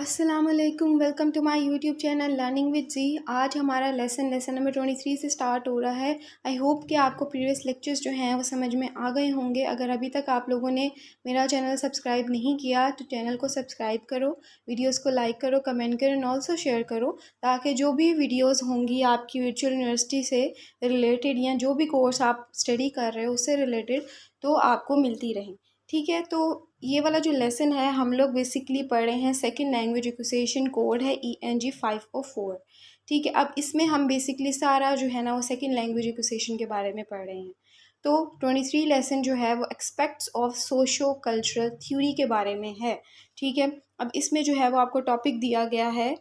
अस्सलाम वालेकुम, welcome to my YouTube channel learning with G. आज हमारा लेसन नंबर 23 से स्टार्ट हो रहा है। आई होप कि आपको प्रीवियस लेक्चर्स जो हैं वो समझ में आ गए होंगे। अगर अभी तक आप लोगों ने मेरा चैनल सब्सक्राइब नहीं किया तो चैनल को सब्सक्राइब करो, वीडियोस को लाइक करो, कमेंट करो एंड ऑल्सो शेयर करो, ताकि जो भी वीडियोज़ होंगी आपकी वर्चुअल यूनिवर्सिटी से रिलेटेड या जो भी कोर्स आप स्टडी कर रहे हो उससे रिलेटेड तो आपको मिलती रहें। ठीक है, तो ये वाला जो लेसन है हम लोग बेसिकली पढ़ रहे हैं। सेकंड लैंग्वेज एक्विजिशन कोड है ENG 504। ठीक है, अब इसमें हम बेसिकली सारा जो है ना वो सेकंड लैंग्वेज एक्विजिशन के बारे में पढ़ रहे हैं। तो 23 लेसन जो है वो aspects of socio cultural theory के बारे में है। ठीक है, अब इसमें जो है वो आपको टॉपिक दिया गया है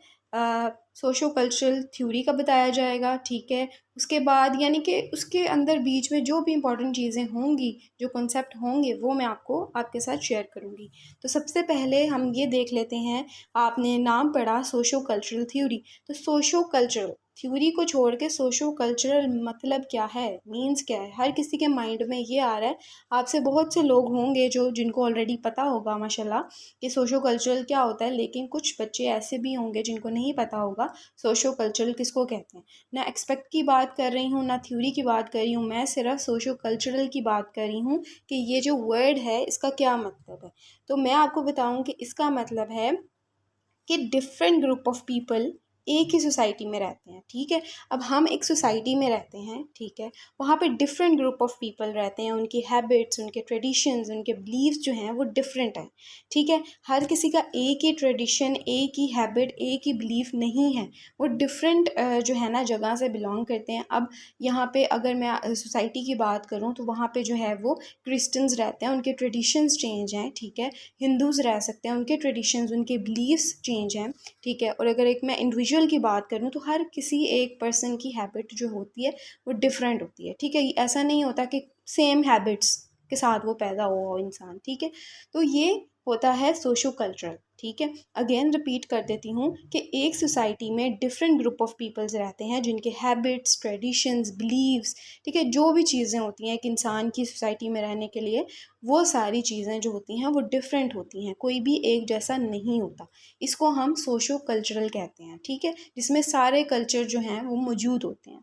सोशो कल्चरल थ्योरी का बताया जाएगा। ठीक है, उसके बाद यानी कि उसके अंदर बीच में जो भी इंपॉर्टेंट चीज़ें होंगी, जो कॉन्सेप्ट होंगे, वो मैं आपको आपके साथ शेयर करूँगी। तो सबसे पहले हम ये देख लेते हैं, आपने नाम पढ़ा सोशो कल्चरल थ्योरी। तो सोशो कल्चरल थ्योरी को छोड़ के सोशो कल्चरल मतलब क्या है, मीन्स क्या है, हर किसी के माइंड में ये आ रहा है। आपसे बहुत से लोग होंगे जो जिनको ऑलरेडी पता होगा माशाल्लाह कि सोशो कल्चरल क्या होता है, लेकिन कुछ बच्चे ऐसे भी होंगे जिनको नहीं पता होगा सोशो कल्चरल किसको कहते हैं। ना एक्सपेक्ट की बात कर रही हूँ, ना थ्योरी की बात कर रही हूँ, मैं सिर्फ सोशो कल्चरल की बात कर रही हूँ कि ये जो वर्ड है इसका क्या मतलब है। तो मैं आपको बताऊँ कि इसका मतलब है कि डिफरेंट ग्रुप ऑफ पीपल एक ही सोसाइटी में रहते हैं। ठीक है, अब हम एक सोसाइटी में रहते हैं। ठीक है, वहाँ पे डिफरेंट ग्रुप ऑफ पीपल रहते हैं, उनकी हैबिट्स, उनके ट्रेडिशंस, उनके बिलीव्स जो हैं वो डिफरेंट हैं। ठीक है, हर किसी का एक ही ट्रेडिशन, एक ही हैबिट, एक ही बिलीफ नहीं है, वो डिफरेंट जो है ना जगह से बिलोंग करते हैं। अब यहाँ पे अगर मैं सोसाइटी की बात करूँ तो वहाँ पे जो है वो क्रिश्चियंस रहते हैं, उनके ट्रेडिशंस चेंज हैं। ठीक है, हिंदूज़ रह सकते हैं, उनके ट्रेडिशंस, उनके बिलीव्स चेंज हैं। ठीक है, और अगर एक मैं इंडिविजुअल की बात करूँ तो हर किसी एक पर्सन की हैबिट जो होती है वो डिफरेंट होती है। ठीक है, ऐसा नहीं होता कि सेम हैबिट्स के साथ वो पैदा हुआ हो इंसान। ठीक है, तो ये होता है सोशो कल्चरल। ठीक है, अगेन रिपीट कर देती हूँ कि एक सोसाइटी में डिफरेंट ग्रुप ऑफ पीपल्स रहते हैं जिनके हैबिट्स, ट्रेडिशंस, बिलीव्स, ठीक है, जो भी चीज़ें होती हैं एक इंसान की सोसाइटी में रहने के लिए, वो सारी चीज़ें जो होती हैं वो डिफरेंट होती हैं, कोई भी एक जैसा नहीं होता। इसको हम सोशो कल्चरल कहते हैं। ठीक है, जिसमें सारे कल्चर जो हैं वो मौजूद होते हैं।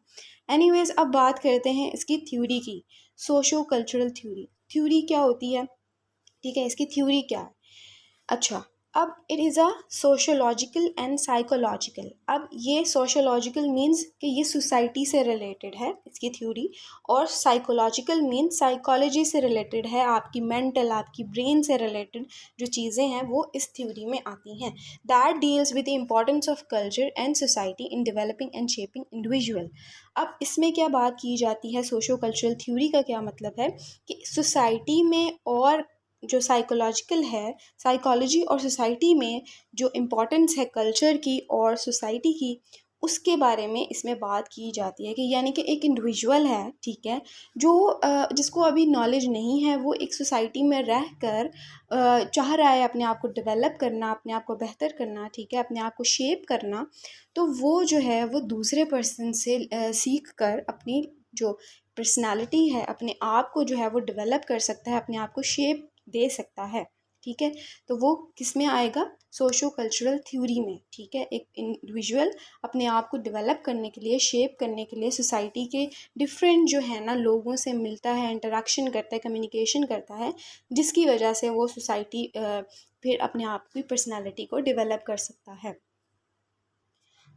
एनीवेज, अब बात करते हैं इसकी थ्योरी की। सोशो कल्चरल थ्योरी, थ्योरी क्या होती है? ठीक है, इसकी थ्योरी क्या है? अच्छा, अब it is a sociological and psychological. अब ये सोशोलॉजिकल मीन्स कि ये सोसाइटी से रिलेटेड है इसकी थ्योरी, और साइकोलॉजिकल मीन्स साइकोलॉजी से रिलेटेड है, आपकी मेंटल, आपकी ब्रेन से रिलेटेड जो चीज़ें हैं वो इस थ्योरी में आती हैं। That deals with the importance of culture and society in developing and shaping individual. अब इसमें क्या बात की जाती है, सोशो कल्चरल थ्योरी का क्या मतलब है कि सोसाइटी में और जो साइकोलॉजिकल है, साइकोलॉजी और सोसाइटी में जो इम्पोर्टेंस है कल्चर की और सोसाइटी की, उसके बारे में इसमें बात की जाती है। कि यानी कि एक इंडिविजुअल है, ठीक है, जो जिसको अभी नॉलेज नहीं है, वो एक सोसाइटी में रह कर चाह रहा है अपने आप को डेवलप करना, अपने आप को बेहतर करना, ठीक है, अपने आप को शेप करना, तो वो जो है वो दूसरे पर्सन से सीख कर अपनी जो पर्सनालिटी है, अपने आप को जो है वो डेवलप कर सकता है, अपने आप को शेप दे सकता है। ठीक है, तो वो किस में आएगा? सोशो कल्चरल थ्योरी में। ठीक है, एक इंडिविजुअल अपने आप को डेवलप करने के लिए, शेप करने के लिए सोसाइटी के डिफरेंट जो है ना लोगों से मिलता है, इंटरेक्शन करता है, कम्युनिकेशन करता है, जिसकी वजह से वो सोसाइटी फिर अपने आप की पर्सनालिटी को डेवलप कर सकता है।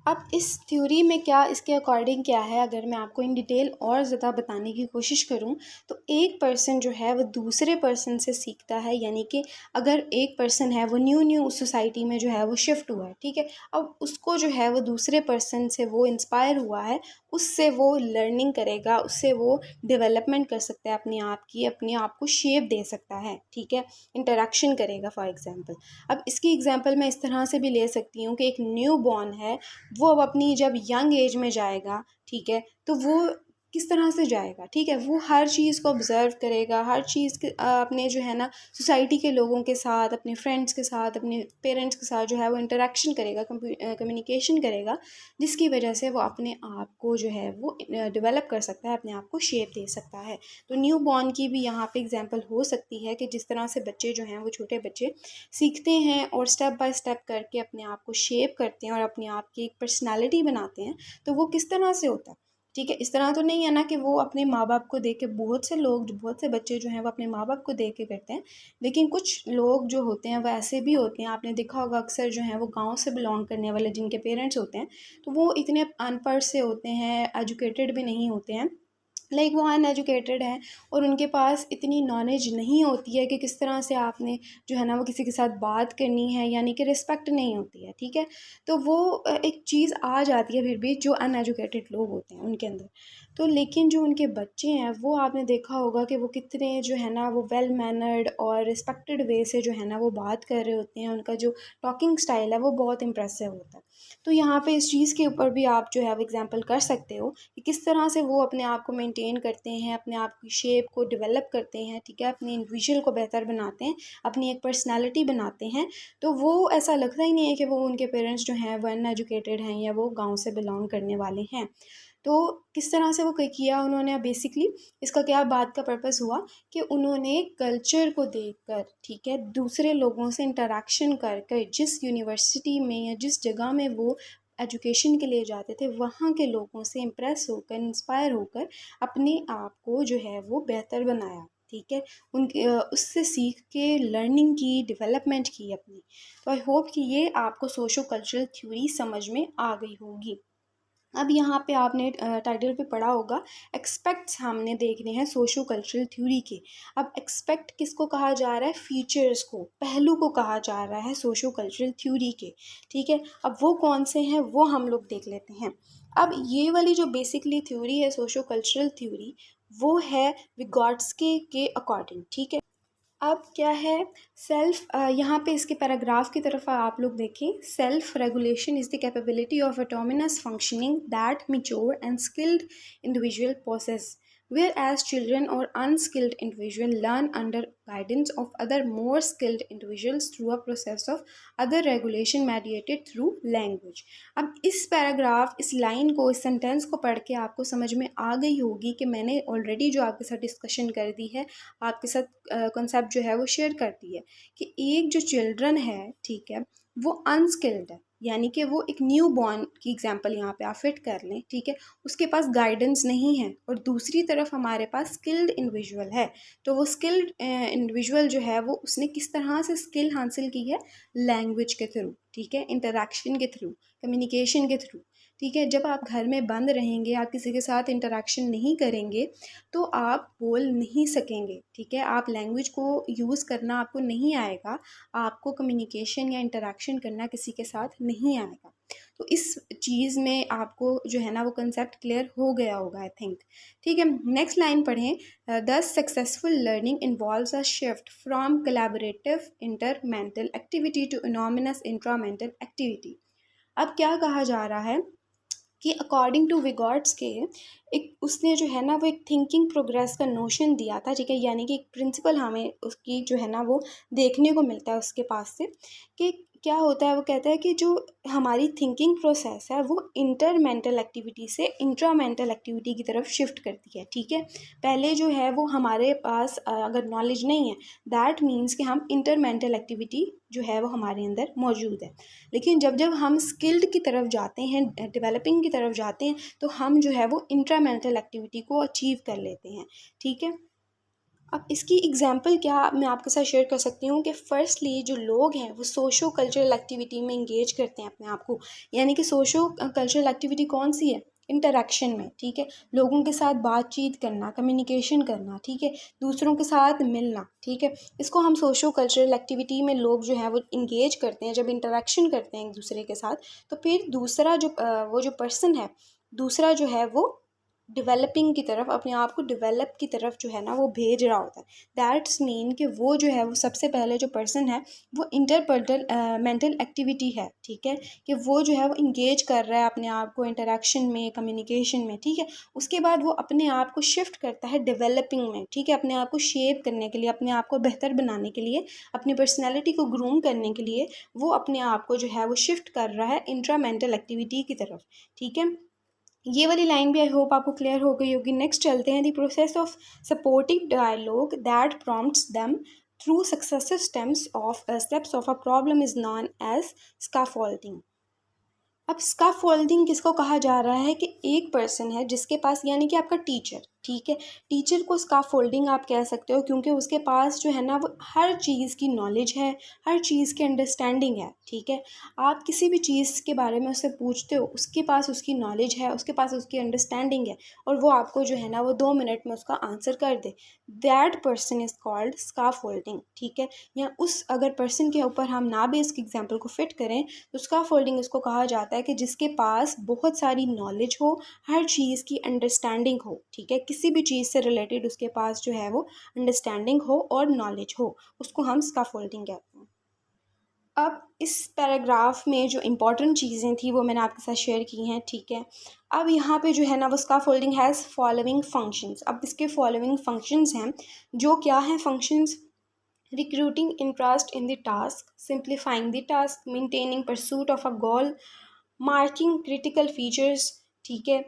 अब इस थ्योरी में क्या, इसके अकॉर्डिंग क्या है, अगर मैं आपको इन डिटेल और ज़्यादा बताने की कोशिश करूं तो एक पर्सन जो है वो दूसरे पर्सन से सीखता है। यानी कि अगर एक पर्सन है वो न्यू उस सोसाइटी में जो है वो शिफ्ट हुआ है, ठीक है, अब उसको जो है वो दूसरे पर्सन से वो इंस्पायर हुआ है, उससे वो लर्निंग करेगा, उससे वो डेवलपमेंट कर सकता है अपने आप की, अपने आप को शेप दे सकता है। ठीक है, इंटरेक्शन करेगा फॉर एग्जांपल। अब इसकी एग्जांपल मैं इस तरह से भी ले सकती हूँ कि एक न्यू बॉर्न है, वो अब अपनी जब यंग एज में जाएगा, ठीक है, तो वो किस तरह से जाएगा, ठीक है। वो हर चीज़ को ऑब्ज़र्व करेगा, हर चीज़ के अपने जो है ना सोसाइटी के लोगों के साथ, अपने फ्रेंड्स के साथ, अपने पेरेंट्स के साथ जो है वो इंटरेक्शन करेगा, कम्युनिकेशन करेगा, जिसकी वजह से वो अपने आप को जो है वो डेवलप कर सकता है, अपने आप को शेप दे सकता है। तो न्यू बॉर्न की भी यहाँ पे एग्जांपल हो सकती है कि जिस तरह से बच्चे जो हैं वो छोटे बच्चे सीखते हैं और स्टेप बाय स्टेप करके अपने आप को शेप करते हैं और अपने आप की एक पर्सनैलिटी बनाते हैं, तो वो किस तरह से होता है, ठीक है। इस तरह तो नहीं है ना कि वो अपने माँ बाप को देख के, बहुत से लोग, बहुत से बच्चे जो हैं वो अपने माँ बाप को देख के करते हैं, लेकिन कुछ लोग जो होते हैं वो ऐसे भी होते हैं, आपने देखा होगा अक्सर जो हैं वो गांव से बिलोंग करने वाले जिनके पेरेंट्स होते हैं, तो वो इतने अनपढ़ से होते हैं, एजुकेटेड भी नहीं होते हैं, लाइक वो अनएजुकेटेड हैं और उनके पास इतनी नॉलेज नहीं होती है कि किस तरह से आपने जो है ना वो किसी के साथ बात करनी है, यानी कि रिस्पेक्ट नहीं होती है, ठीक है। तो वो एक चीज़ आ जाती है फिर भी जो अनएजुकेटेड लोग होते हैं उनके अंदर। तो लेकिन जो उनके बच्चे हैं वो आपने देखा होगा कि वो कितने जो है ना वो वेल मैनर्ड और रिस्पेक्टेड वे से जो है ना वो बात कर रहे होते हैं, उनका जो टॉकिंग स्टाइल है वो बहुत इंप्रेसिव होता है। तो यहाँ पे इस चीज़ के ऊपर भी आप जो है वो एग्जांपल कर सकते हो कि किस तरह से वो अपने आप को मेंटेन करते हैं, अपने आप की शेप को डेवलप करते हैं, ठीक है, अपने इंडिविजुअल को बेहतर बनाते हैं, अपनी एक पर्सनालिटी बनाते हैं। तो वो ऐसा लगता ही नहीं है कि वो उनके पेरेंट्स जो हैं वो अनएजुकेटेड हैं या वो गाँव से बिलोंग करने वाले हैं। तो किस तरह से वो किया उन्होंने, बेसिकली इसका क्या बात का पर्पस हुआ कि उन्होंने कल्चर को देखकर, ठीक है, दूसरे लोगों से इंटरेक्शन कर कर, जिस यूनिवर्सिटी में या जिस जगह में वो एजुकेशन के लिए जाते थे, वहाँ के लोगों से इम्प्रेस होकर, इंस्पायर होकर अपने आप को जो है वो बेहतर बनाया, ठीक है। उनके उससे सीख के लर्निंग की, डेवलपमेंट की अपनी। तो आई होप कि ये आपको सोशो कल्चरल थ्योरी समझ में आ गई होगी। अब यहाँ पे आपने टाइटल पे पढ़ा होगा एक्सपेक्ट्स हमने देखने हैं सोशो कल्चरल थ्योरी के। अब एक्सपेक्ट किसको कहा जा रहा है, फीचर्स को, पहलू को कहा जा रहा है सोशो कल्चरल थ्योरी के, ठीक है। अब वो कौन से हैं वो हम लोग देख लेते हैं। अब ये वाली जो बेसिकली थ्योरी है सोशो कल्चरल थ्योरी, वो है विगोट्स्की के अकॉर्डिंग, ठीक है। अब क्या है, यहाँ पे इसके पैराग्राफ की तरफ आप लोग देखें। Self regulation is the capability of autonomous functioning that mature and skilled individual possess, whereas children or unskilled individuals learn under guidance of other more skilled individuals through a process of other regulation mediated through language। अब इस paragraph, इस line को, इस sentence को पढ़ के आपको समझ में आ गई होगी कि मैंने ऑलरेडी जो आपके साथ डिस्कशन कर दी है, आपके साथ कॉन्सेप्ट जो है वो शेयर कर दी है कि एक जो चिल्ड्रन है, ठीक है, वो अनस्किल्ड है, यानी कि वो एक न्यू बॉर्न की एग्जांपल यहाँ पे आप फिट कर लें, ठीक है। उसके पास गाइडेंस नहीं है, और दूसरी तरफ हमारे पास स्किल्ड इंडिविजुअल है। तो वो स्किल्ड इंडिविजुअल जो है वो उसने किस तरह से स्किल हासिल की है, लैंग्वेज के थ्रू, ठीक है, इंटरेक्शन के थ्रू, कम्युनिकेशन के थ्रू, ठीक है। जब आप घर में बंद रहेंगे, आप किसी के साथ इंटरेक्शन नहीं करेंगे, तो आप बोल नहीं सकेंगे, ठीक है। आप लैंग्वेज को यूज़ करना आपको नहीं आएगा, आपको कम्युनिकेशन या इंटरेक्शन करना किसी के साथ नहीं आएगा। तो इस चीज़ में आपको जो है ना वो कंसेप्ट क्लियर हो गया होगा, आई थिंक, ठीक है। नेक्स्ट लाइन पढ़ें। Thus successful learning involves a shift from collaborative intermental activity to autonomous intramental activity. अब क्या कहा जा रहा है कि अकॉर्डिंग टू विगॉट्स के, एक उसने जो है ना वो एक थिंकिंग प्रोग्रेस का नोशन दिया था, ठीक है, यानी कि एक प्रिंसिपल हमें उसकी जो है ना वो देखने को मिलता है उसके पास से, कि क्या होता है। वो कहता है कि जो हमारी थिंकिंग प्रोसेस है वो इंटर मेंटल एक्टिविटी से इंट्रा मेंटल एक्टिविटी की तरफ शिफ्ट करती है, ठीक है। पहले जो है वो हमारे पास अगर नॉलेज नहीं है, दैट मीन्स कि हम इंटर मेंटल एक्टिविटी जो है वो हमारे अंदर मौजूद है, लेकिन जब जब हम स्किल्ड की तरफ जाते हैं, डेवलपिंग की तरफ जाते हैं, तो हम जो है वो इंट्रा मेंटल एक्टिविटी को अचीव कर लेते हैं, ठीक है। अब इसकी एग्जांपल क्या मैं आपके साथ शेयर कर सकती हूँ कि फ़र्स्टली जो लोग हैं वो सोशो कल्चरल एक्टिविटी में इंगेज करते हैं अपने आप को, यानी कि सोशो कल्चरल एक्टिविटी कौन सी है, इंटरेक्शन में, ठीक है, लोगों के साथ बातचीत करना, कम्युनिकेशन करना, ठीक है, दूसरों के साथ मिलना, ठीक है, इसको हम सोशो कल्चरल एक्टिविटी में लोग जो हैं वो इंगेज करते हैं, जब इंटरेक्शन करते हैं एक दूसरे के साथ। तो फिर दूसरा जो वो जो पर्सन है, दूसरा जो है वो डेवलपिंग की तरफ, अपने आप को डेवलप की तरफ जो है ना वो भेज रहा होता है। दैट्स मीन कि वो जो है वो सबसे पहले जो पर्सन है वो इंटरपर्सनल मेंटल एक्टिविटी है, ठीक है, कि वो जो है वो इंगेज कर रहा है अपने आप को इंटरेक्शन में, कम्युनिकेशन में, ठीक है। उसके बाद वो अपने आप को शिफ्ट करता है डेवलपिंग में, ठीक है, अपने आप को शेप करने के लिए, अपने आप को बेहतर बनाने के लिए, अपनी पर्सनैलिटी को ग्रूम करने के लिए वो अपने आप को जो है वो शिफ्ट कर रहा है इंट्रा मेंटल एक्टिविटी की तरफ, ठीक है। ये वाली लाइन भी आई होप आपको क्लियर हो गई होगी। नेक्स्ट चलते हैं, the process of supportive dialogue that prompts them through successive steps of a problem is known as scaffolding. अब स्कैफोल्डिंग किसको कहा जा रहा है कि एक पर्सन है जिसके पास, यानी कि आपका टीचर, ठीक है, टीचर को स्कैफोल्डिंग आप कह सकते हो क्योंकि उसके पास जो है ना वो हर चीज़ की नॉलेज है, हर चीज़ की अंडरस्टैंडिंग है, ठीक है। आप किसी भी चीज़ के बारे में उससे पूछते हो, उसके पास उसकी नॉलेज है, उसके पास उसकी अंडरस्टैंडिंग है, और वो आपको जो है ना वो 2 मिनट में उसका आंसर कर दे, that person is called scaffolding, ठीक है। या उस अगर पर्सन के ऊपर हम ना भी इसके एग्जाम्पल को फिट करें तो स्कैफोल्डिंग इसको कहा जाता है कि जिसके पास बहुत सारी नॉलेज हो, हर चीज़ की अंडरस्टैंडिंग हो, ठीक है, किसी भी चीज़ से रिलेटेड उसके पास जो है वो अंडरस्टैंडिंग हो और नॉलेज हो, उसको हम स्कैफोल्डिंग कहते हैं। अब इस पैराग्राफ में जो इम्पोर्टेंट चीज़ें थी वो मैंने आपके साथ शेयर की हैं, ठीक है। अब यहाँ पे जो है ना वो स्कैफोल्डिंग हैज़ फॉलोइंग फंक्शंस। अब इसके फॉलोइंग फंक्शंस हैं, जो क्या हैं functions? Recruiting interest in the task, simplifying the task, maintaining pursuit of a goal, marking critical features, ठीक है,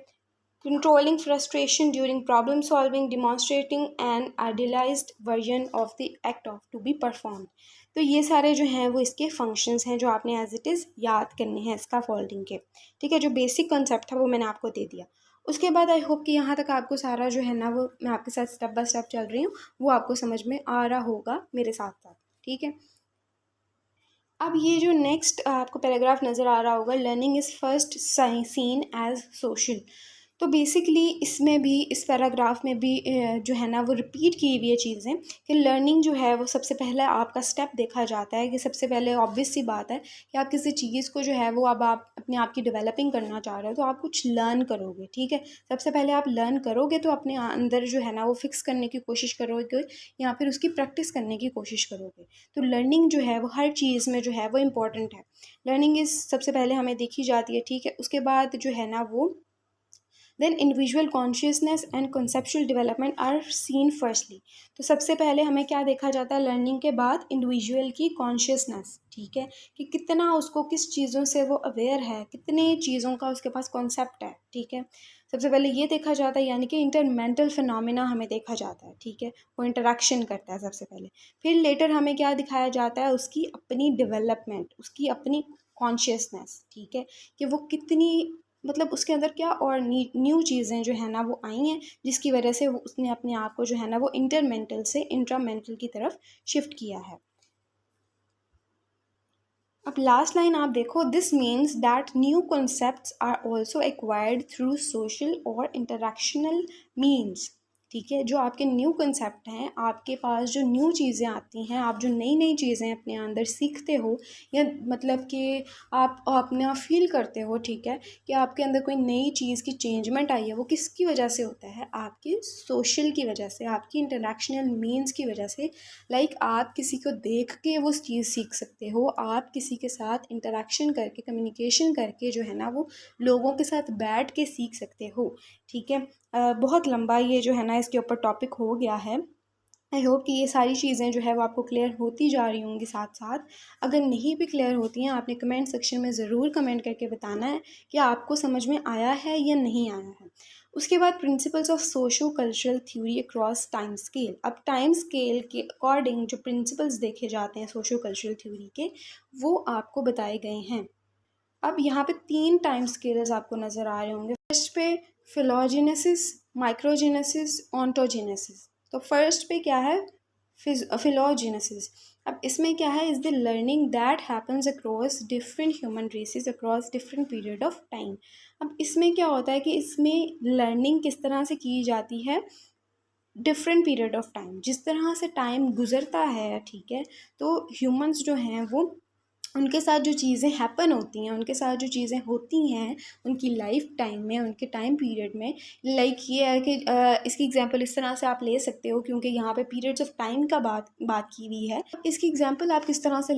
controlling frustration during problem solving, demonstrating an idealized version of the act of to be performed। तो ये सारे जो हैं वो इसके functions हैं जो आपने एज इट इज़ याद करने हैं इसका फोल्डिंग के, ठीक है। जो बेसिक कॉन्सेप्ट था वो मैंने आपको दे दिया। उसके बाद आई होप कि यहाँ तक आपको सारा जो है ना वो मैं आपके साथ स्टेप बाय स्टेप चल रही हूँ वो आपको समझ में आ रहा होगा मेरे साथ साथ, ठीक है। अब ये जो नेक्स्ट आपको पैराग्राफ नज़र आ रहा होगा, learning is first seen as social. तो बेसिकली इसमें भी, इस पैराग्राफ में भी जो है ना वो रिपीट की हुई ये चीज़ें कि लर्निंग जो है वो सबसे पहले आपका स्टेप देखा जाता है कि सबसे पहले ऑब्वियस सी बात है कि आप किसी चीज़ को जो है वो अब आप अपने आप की डेवलपिंग करना चाह रहे हो तो आप कुछ लर्न करोगे, ठीक है। सबसे पहले आप लर्न करोगे तो अपने अंदर जो है ना वो फिक्स करने की कोशिश करोगे या फिर उसकी प्रैक्टिस करने की कोशिश करोगे। तो लर्निंग जो है वो हर चीज़ में जो है वो इम्पॉर्टेंट है। लर्निंग इस सबसे पहले हमें देखी जाती है, ठीक है। उसके बाद जो है ना वो then individual consciousness and conceptual development are seen firstly. तो सबसे पहले हमें क्या देखा जाता है लर्निंग के बाद? इंडिविजुअल की कॉन्शियसनेस, ठीक है, कि कितना उसको किस चीज़ों से वो अवेयर है, कितने चीज़ों का उसके पास कॉन्सेप्ट है, ठीक है। सबसे पहले ये देखा जाता है, यानी कि इंटरमेंटल फिनोमिना हमें देखा जाता है, ठीक है, वो इंटरेक्शन करता है सबसे पहले। फिर लेटर हमें क्या दिखाया जाता है? उसकी अपनी डेवलपमेंट, उसकी अपनी कॉन्शियसनेस, ठीक है, कि वो कितनी, मतलब उसके अंदर क्या और न्यू चीज़ें जो है ना वो आई हैं जिसकी वजह से वो उसने अपने आप को जो है ना वो इंटरमेंटल से इंट्रामेंटल की तरफ शिफ्ट किया है। अब लास्ट लाइन आप देखो, this means that new concepts are also acquired through social और इंटरेक्शनल मीन्स, ठीक है। जो आपके न्यू कंसेप्ट हैं, आपके पास जो न्यू चीज़ें आती हैं, आप जो नई नई चीज़ें अपने अंदर सीखते हो, या मतलब कि आप अपने आप फील करते हो, ठीक है, कि आपके अंदर कोई नई चीज़ की चेंजमेंट आई है, वो किसकी वजह से होता है? आपकी सोशल की वजह से, आपकी इंटरेक्शनल मीन्स की वजह से। लाइक आप किसी को देख के वो चीज़ सीख सकते हो, आप किसी के साथ इंटरेक्शन करके, कम्युनिकेशन करके जो है ना वो लोगों के साथ बैठ के सीख सकते हो, ठीक है। बहुत लंबा ये जो है ना इसके ऊपर टॉपिक हो गया है। आई होप कि ये सारी चीज़ें जो है वो आपको क्लियर होती जा रही होंगी साथ साथ। अगर नहीं भी क्लियर होती हैं, आपने कमेंट सेक्शन में ज़रूर कमेंट करके बताना है कि आपको समझ में आया है या नहीं आया है। उसके बाद principles of socio cultural theory across time scale. अब टाइम स्केल के अकॉर्डिंग जो प्रिंसिपल्स देखे जाते हैं सोशो कल्चरल थ्योरी के, वो आपको बताए गए हैं। अब यहाँ पे 3 टाइम स्केल्स आपको नज़र आ रहे होंगे। फर्स्ट पे फिलोजेनेसिस, माइक्रोजेनेसिस, ऑन्टोजेनेसिस। तो फर्स्ट पे क्या है? फिलोजेनेसिस। अब इसमें क्या है? Is the learning that happens across different human races across different period of time. अब इसमें क्या होता है कि इसमें लर्निंग किस तरह से की जाती है? डिफरेंट पीरियड ऑफ टाइम, जिस तरह से टाइम गुजरता है, ठीक है, तो ह्यूमंस जो हैं वो उनके साथ जो चीज़ें हैपन होती हैं, उनके साथ जो चीज़ें होती हैं उनकी लाइफ टाइम में, उनके टाइम पीरियड में, लाइक ये है कि इसकी एग्जांपल इस तरह से आप ले सकते हो, क्योंकि यहाँ पे पीरियड्स ऑफ टाइम का बात की हुई है। इसकी एग्जांपल आप किस तरह से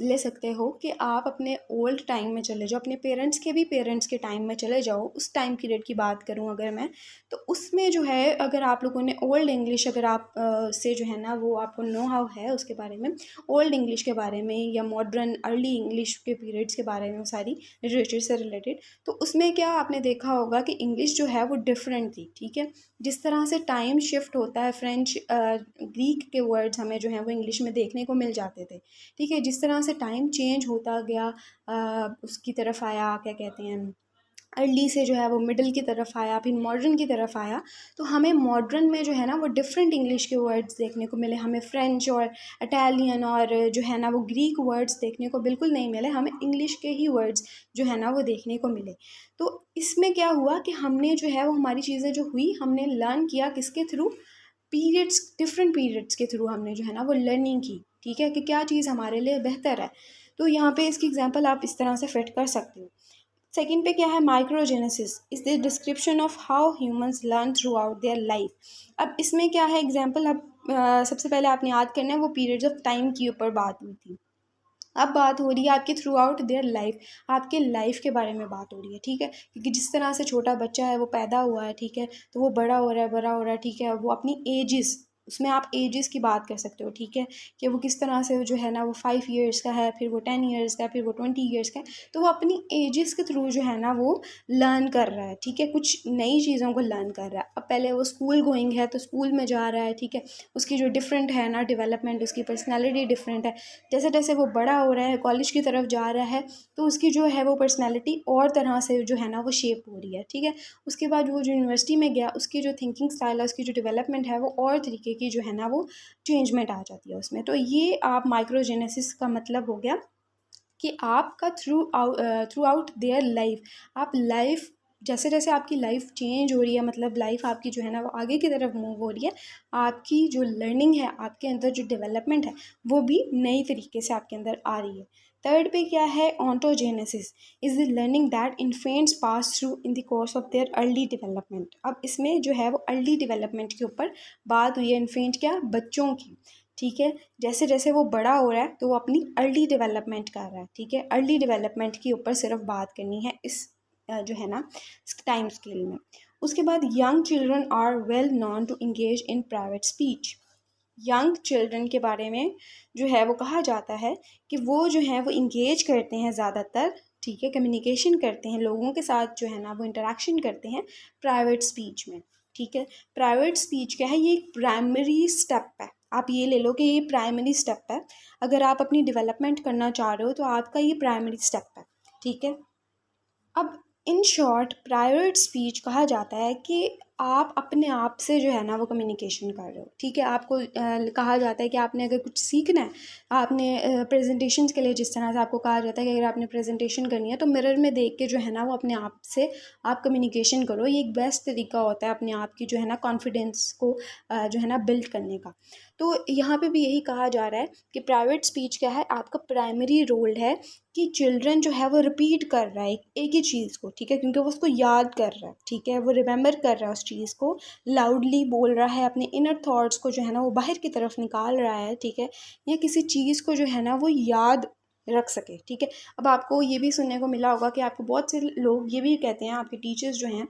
ले सकते हो कि आप अपने ओल्ड टाइम में चले जाओ, अपने पेरेंट्स के भी पेरेंट्स के टाइम में चले जाओ। उस टाइम पीरियड की बात करूँ अगर मैं, तो उसमें जो है अगर आप लोगों ने ओल्ड इंग्लिश अगर आप से जो है ना वो आपको नो हाउ है उसके बारे में, ओल्ड इंग्लिश के बारे में या मॉडर्न अर्ली इंग्लिश के पीरियड्स के बारे में, सारी लिटरेचर से रिलेटेड, तो उसमें क्या आपने देखा होगा कि इंग्लिश जो है वो डिफरेंट थी। ठीक है, जिस तरह से टाइम शिफ्ट होता है, फ्रेंच ग्रीक के वर्ड्स हमें जो है वो इंग्लिश में देखने को मिल जाते थे। ठीक है, जिस तरह से टाइम चेंज होता गया उसकी तरफ आया, क्या कहते हैं, अर्ली से जो है वो मिडल की तरफ आया, फिर मॉडर्न की तरफ आया, तो हमें मॉडर्न में जो है ना वो डिफरेंट इंग्लिश के वर्ड्स देखने को मिले। हमें फ्रेंच और इटालियन और जो है ना वो ग्रीक वर्ड्स देखने को बिल्कुल नहीं मिले, हमें इंग्लिश के ही वर्ड्स जो है ना वो देखने को मिले। तो इसमें क्या हुआ कि हमने जो है वो हमारी चीज़ें जो हुई, हमने लर्न किया किसके थ्रू, पीरियड्स, डिफरेंट पीरियड्स के थ्रू हमने जो है ना वो लर्निंग की। ठीक है, कि क्या चीज़ हमारे लिए बेहतर है। तो यहाँ पे इसकी एग्जांपल आप इस तरह से फिट कर सकते हो। सेकंड पे क्या है, microgenesis is the description of how humans learn through out their life. अब इसमें क्या है एग्जांपल, अब सबसे पहले आपने याद करना है वो पीरियड्स ऑफ टाइम के ऊपर बात हुई थी। अब बात हो रही है आपकी थ्रू आउट देयर लाइफ, आपके लाइफ के बारे में बात हो रही है। ठीक है, क्योंकि जिस तरह से छोटा बच्चा है वो पैदा हुआ है, ठीक है, तो वो बड़ा हो रहा है, बड़ा हो रहा है, ठीक है, वो अपनी एजेस, उसमें आप एजेस की बात कर सकते हो। ठीक है, कि वो किस तरह से जो है ना वो 5 ईयर्स का है, फिर वो 10 ईयर्स का है, फिर वो 20 ईयर्स का है, तो वो अपनी एजेस के थ्रू जो है ना वो लर्न कर रहा है। ठीक है, कुछ नई चीज़ों को लर्न कर रहा है। अब पहले वो स्कूल गोइंग है तो स्कूल में जा रहा है, ठीक है, उसकी जो डिफरेंट है ना डेवलपमेंट, उसकी पर्सनैलिटी डिफरेंट है। जैसे जैसे वो बड़ा हो रहा है, कॉलेज की तरफ जा रहा है, तो उसकी जो है वो पर्सनैलिटी और तरह से जो है ना वो शेप हो रही है। ठीक है, उसके बाद वो जो यूनिवर्सिटी में गया, उसकी जो थिंकिंग स्टाइल है, उसकी जो डेवलपमेंट है वो और तरीके की जो है ना वो चेंजमेंट आ जाती है उसमें। तो ये आप माइक्रोजेनेसिस का मतलब हो गया कि आपका थ्रू आउट देयर लाइफ, आप लाइफ, जैसे जैसे आपकी लाइफ चेंज हो रही है, मतलब लाइफ आपकी जो है ना वो आगे की तरफ मूव हो रही है, आपकी जो लर्निंग है, आपके अंदर जो डेवलपमेंट है वो भी नई तरीके से आपके अंदर आ रही है। थर्ड पे क्या है, ontogenesis is the learning that infants pass through in the course of their early development. अब इसमें जो है वो अर्ली डेवलपमेंट के ऊपर बात हुई है, इन्फेंट क्या, बच्चों की। ठीक है, जैसे जैसे वो बड़ा हो रहा है तो वो अपनी अर्ली डेवलपमेंट कर रहा है। ठीक है, अर्ली डेवलपमेंट के ऊपर सिर्फ बात करनी है इस जो है ना टाइम स्केल में। उसके बाद young children are well known to engage in private speech. Young children के बारे में जो है वो कहा जाता है कि वो जो है वो इंगेज करते हैं ज़्यादातर, ठीक है, कम्युनिकेशन करते हैं लोगों के साथ, जो है ना वो इंटरेक्शन करते हैं प्राइवेट स्पीच में। ठीक है, प्राइवेट स्पीच क्या है, ये एक प्राइमरी स्टेप है। आप ये ले लो कि ये प्राइमरी स्टेप है, अगर आप अपनी डेवलपमेंट करना चाह रहे हो तो आपका ये प्राइमरी स्टेप है। ठीक है, अब इन शॉर्ट प्राइवेट स्पीच कहा जाता है कि आप अपने आप से जो है ना वो कम्युनिकेशन कर रहे हो। ठीक है, आपको कहा जाता है कि आपने अगर कुछ सीखना है, आपने प्रेजेंटेशंस के लिए जिस तरह से आपको कहा जाता है कि अगर आपने प्रेजेंटेशन करनी है तो मिरर में देख के जो है ना वो अपने आप से आप कम्युनिकेशन करो। ये एक बेस्ट तरीका होता है अपने आप की जो है ना कॉन्फिडेंस को जो है ना बिल्ड करने का। तो यहाँ पे भी यही कहा जा रहा है कि प्राइवेट स्पीच क्या है, आपका प्राइमरी रोल है कि चिल्ड्रन जो है वो रिपीट कर रहा है एक ही चीज़ को। ठीक है, क्योंकि वो उसको याद कर रहा है। ठीक है, वो रिमेंबर कर रहा है उस चीज़ को, लाउडली बोल रहा है, अपने इनर थॉट्स को जो है ना वो बाहर की तरफ निकाल रहा है। ठीक है, या किसी चीज़ को जो है ना वो याद रख सके। ठीक है, अब आपको ये भी सुनने को मिला होगा कि आपको बहुत से लोग ये भी कहते हैं, आपके टीचर्स जो हैं,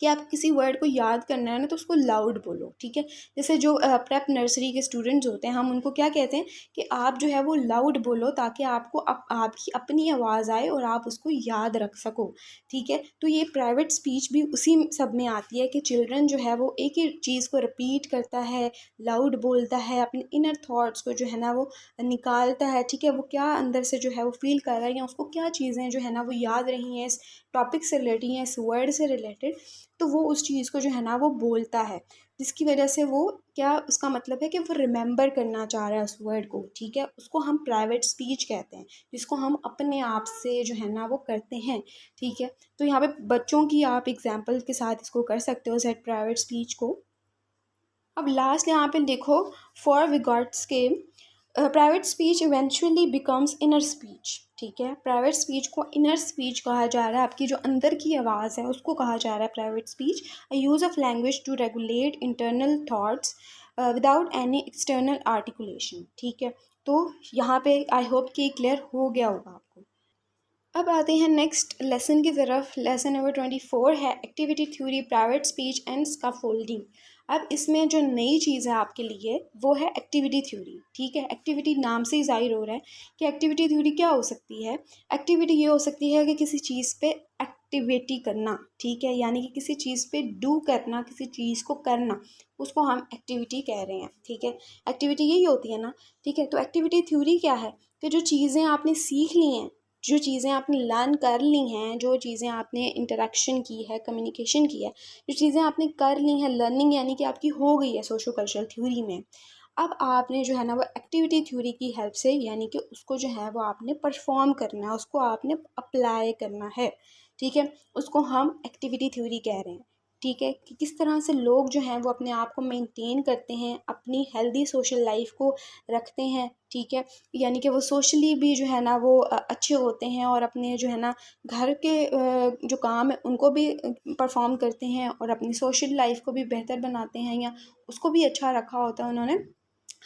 कि आप किसी वर्ड को याद करना है ना तो उसको लाउड बोलो। ठीक है, जैसे जो प्रेप नर्सरी के स्टूडेंट्स होते हैं, हम उनको क्या कहते हैं कि आप जो है वो लाउड बोलो ताकि आपको आपकी अपनी आवाज़ आए और आप उसको याद रख सको। ठीक है, तो ये प्राइवेट स्पीच भी उसी सब में आती है कि चिल्ड्रन जो है वो एक ही चीज़ को रिपीट करता है, लाउड बोलता है, अपने इनर थॉट्स को जो है ना वो निकालता है। ठीक है, वो क्या अंदर से जो है वो फील कर रहा है, या उसको क्या चीज़ें जो है ना वो याद रही हैं इस टॉपिक से रिलेटेड या इस वर्ड से रिलेटेड, तो वो उस चीज़ को जो है ना वो बोलता है, जिसकी वजह से वो क्या, उसका मतलब है कि वो रिमेंबर करना चाह रहा है उस वर्ड को। ठीक है, उसको हम प्राइवेट स्पीच कहते हैं, जिसको हम अपने आप से जो है ना वो करते हैं। ठीक है, तो यहाँ पे बच्चों की आप एग्जाम्पल के साथ इसको कर सकते हो, सेट प्राइवेट स्पीच को। अब लास्ट यहाँ पे देखो, फॉर विगॉट्स के private speech eventually becomes inner speech. ठीक है, प्राइवेट स्पीच को इनर स्पीच कहा जा रहा है, आपकी जो अंदर की आवाज़ है उसको कहा जा रहा है private speech. A use of language to regulate internal thoughts without any external articulation. ठीक है, तो यहाँ पे आई होप कि क्लियर हो गया होगा आपको। अब आते हैं नेक्स्ट लेसन की तरफ। लेसन नंबर 24 है activity theory, private speech and scaffolding. अब इसमें जो नई चीज़ है आपके लिए वो है एक्टिविटी थ्योरी। ठीक है, एक्टिविटी नाम से ही जाहिर हो रहा है कि एक्टिविटी थ्योरी क्या हो सकती है। एक्टिविटी ये हो सकती है कि किसी चीज़ पे एक्टिविटी करना। ठीक है, यानी कि किसी चीज़ पे डू करना, किसी चीज़ को करना, उसको हम एक्टिविटी कह रहे हैं। ठीक है, एक्टिविटी यही होती है ना। ठीक है, तो एक्टिविटी थ्योरी क्या है कि जो चीज़ें आपने सीख ली हैं, जो चीज़ें आपने लर्न कर ली हैं, जो चीज़ें आपने इंटरेक्शन की है, कम्युनिकेशन की है, जो चीज़ें आपने कर ली हैं, लर्निंग यानी कि आपकी हो गई है सोशो कल्चरल थ्योरी में। अब आपने जो है ना वो एक्टिविटी थ्योरी की हेल्प से यानी कि उसको जो है वो आपने परफॉर्म करना है, उसको आपने अप्लाई करना है। ठीक है, उसको हम एक्टिविटी थ्योरी कह रहे हैं। ठीक है, कि किस तरह से लोग जो हैं वो अपने आप को मेंटेन करते हैं, अपनी हेल्दी सोशल लाइफ को रखते हैं। ठीक है, यानी कि वो सोशली भी जो है ना वो अच्छे होते हैं और अपने जो है ना घर के जो काम है उनको भी परफॉर्म करते हैं और अपनी सोशल लाइफ को भी बेहतर बनाते हैं, या उसको भी अच्छा रखा होता है उन्होंने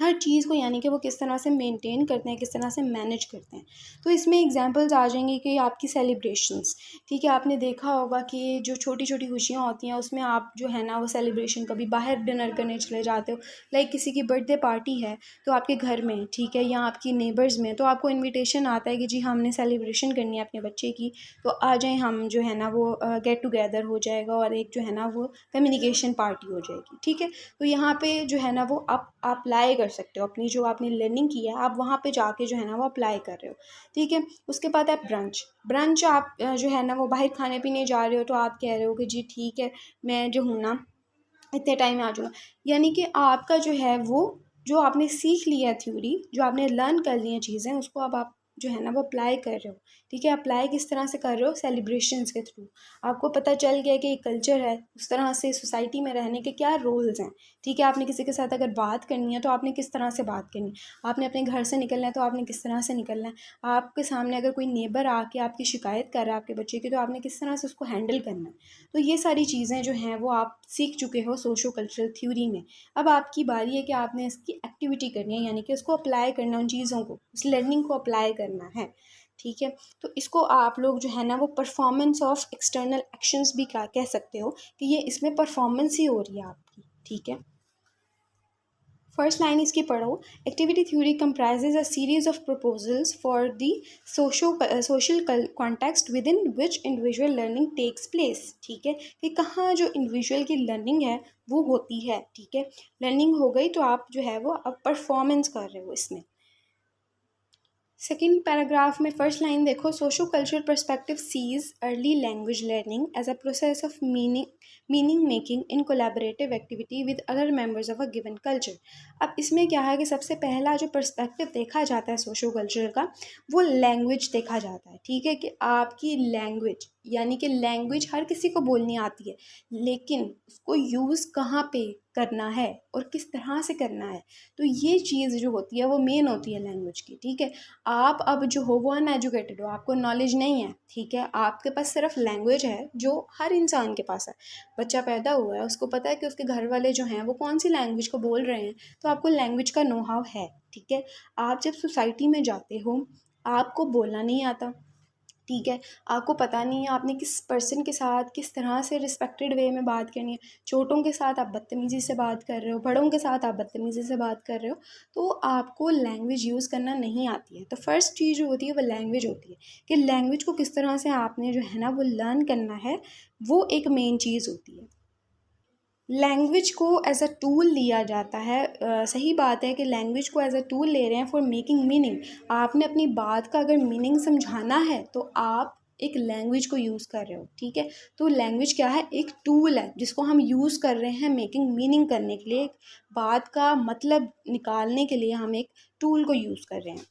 हर चीज़ को, यानी कि वो किस तरह से मेंटेन करते हैं, किस तरह से मैनेज करते हैं। तो इसमें एग्जांपल्स आ जाएंगे कि आपकी सेलिब्रेशंस। ठीक है, आपने देखा होगा कि जो छोटी छोटी खुशियाँ होती हैं उसमें आप जो है ना वो सेलिब्रेशन कभी बाहर डिनर करने चले जाते हो। लाइक किसी की बर्थडे पार्टी है तो आपके घर में, ठीक है, या आपकी नेबर्स में, तो आपको इन्विटेशन आता है कि जी हमने सेलिब्रेशन करनी है अपने बच्चे की, तो आ जाएँ, हम जो है ना वो गेट टुगेदर हो जाएगा और एक जो है ना वो कम्युनिकेशन पार्टी हो जाएगी। ठीक है, तो यहाँ पे जो है ना वो आप अप्लाई कर सकते हो अपनी जो आपने लर्निंग की है, आप वहाँ पे जाके जो है ना वो अप्लाई कर रहे हो। ठीक है, उसके बाद है ब्रंच। ब्रंच आप जो है ना वो बाहर खाने पीने जा रहे हो, तो आप कह रहे हो कि जी ठीक है मैं जो हूँ ना इतने टाइम में आ जाऊँगा, यानी कि आपका जो है वो जो आपने सीख लिया है थ्योरी, जो आपने लर्न कर ली हैं चीज़ें, उसको अब आप जो है ना वो अप्लाई कर रहे हो। ठीक है, अप्लाई किस तरह से कर रहे हो, सेलिब्रेशंस के थ्रू। आपको पता चल गया कि एक कल्चर है, उस तरह से सोसाइटी में रहने के क्या रोल्स हैं। ठीक है, आपने किसी के साथ अगर बात करनी है तो आपने किस तरह से बात करनी है, आपने अपने घर से निकलना है तो आपने किस तरह से निकलना है, आपके सामने अगर कोई नेबर आके आपकी शिकायत कर रहा है आपके बच्चे की, तो आपने किस तरह से उसको हैंडल करना है। तो ये सारी चीज़ें जो हैं वो आप सीख चुके हो सोशो कल्चरल थ्योरी में। अब आपकी बारी है कि आपने इसकी एक्टिविटी करनी है, यानी कि उसको अप्लाई करना, उन चीज़ों को, उस लर्निंग को अप्लाई करना है। ठीक है, तो इसको आप लोग जो है ना वो परफॉर्मेंस ऑफ एक्सटर्नल एक्शंस भी कह सकते हो कि ये इसमें परफॉर्मेंस ही हो रही है आपकी। ठीक है, फर्स्ट लाइन इसकी पढ़ो। Activity theory comprises a series of proposals for the social context within which individual learning takes place. ठीक है, कि कहाँ जो इंडिविजुअल की लर्निंग है वो होती है। ठीक है, लर्निंग हो गई तो आप जो है वो अब परफॉर्मेंस कर रहे हो इसमें। सेकेंड पैराग्राफ में फर्स्ट लाइन देखो, socio cultural perspective sees early language learning as a process of meaning making in collaborative activity with other members of a given culture. अब इसमें क्या है कि सबसे पहला जो पर्सपेक्टिव देखा जाता है सोशो कल्चर का, वो लैंग्वेज देखा जाता है। ठीक है, कि आपकी लैंग्वेज, यानी कि लैंग्वेज हर किसी को बोलनी आती है, लेकिन उसको यूज़ कहाँ पे करना है और किस तरह से करना है, तो ये चीज़ जो होती है वो मेन होती है लैंग्वेज की। ठीक है, आप अब जो हो वो अनएजुकेटेड हो, आपको नॉलेज नहीं है। ठीक है, आपके पास सिर्फ लैंग्वेज है जो हर इंसान के पास है। बच्चा पैदा हुआ है, उसको पता है कि उसके घर वाले जो हैं वो कौन सी लैंग्वेज को बोल रहे हैं, तो आपको लैंग्वेज का नो हाउ है। ठीक है, आप जब सोसाइटी में जाते हो, आपको बोलना नहीं आता। ठीक है, आपको पता नहीं है आपने किस पर्सन के साथ किस तरह से रिस्पेक्टेड वे में बात करनी है। छोटों के साथ आप बदतमीज़ी से बात कर रहे हो, बड़ों के साथ आप बदतमीज़ी से बात कर रहे हो, तो आपको लैंग्वेज यूज़ करना नहीं आती है। तो फर्स्ट चीज़ जो होती है वो लैंग्वेज होती है, कि लैंग्वेज को किस तरह से आपने जो है ना वो लर्न करना है, वो एक मेन चीज़ होती है। लैंग्वेज को एज अ टूल लिया जाता है। सही बात है कि लैंग्वेज को एज अ टूल ले रहे हैं फॉर मेकिंग मीनिंग। आपने अपनी बात का अगर मीनिंग समझाना है तो आप एक लैंग्वेज को यूज़ कर रहे हो। ठीक है, तो लैंग्वेज क्या है, एक टूल है जिसको हम यूज़ कर रहे हैं मेकिंग मीनिंग करने के लिए, एक बात का मतलब निकालने के लिए हम एक टूल को यूज़ कर रहे हैं।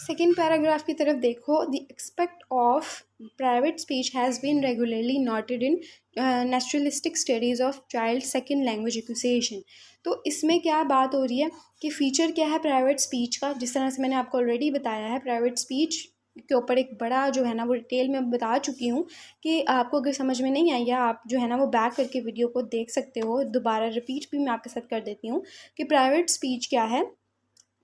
सेकेंड पैराग्राफ की तरफ देखो, the expect of private speech has been regularly noted in naturalistic studies of child second language acquisition. तो इसमें क्या बात हो रही है कि फ़ीचर क्या है प्राइवेट स्पीच का, जिस तरह से मैंने आपको ऑलरेडी बताया है प्राइवेट स्पीच के ऊपर एक बड़ा जो है ना वो डिटेल में बता चुकी हूँ कि आपको अगर समझ में नहीं आई, या आप जो है ना वो बैक करके वीडियो को देख सकते हो, दोबारा रिपीट भी मैं आपके साथ कर देती हूँ कि प्राइवेट स्पीच क्या है।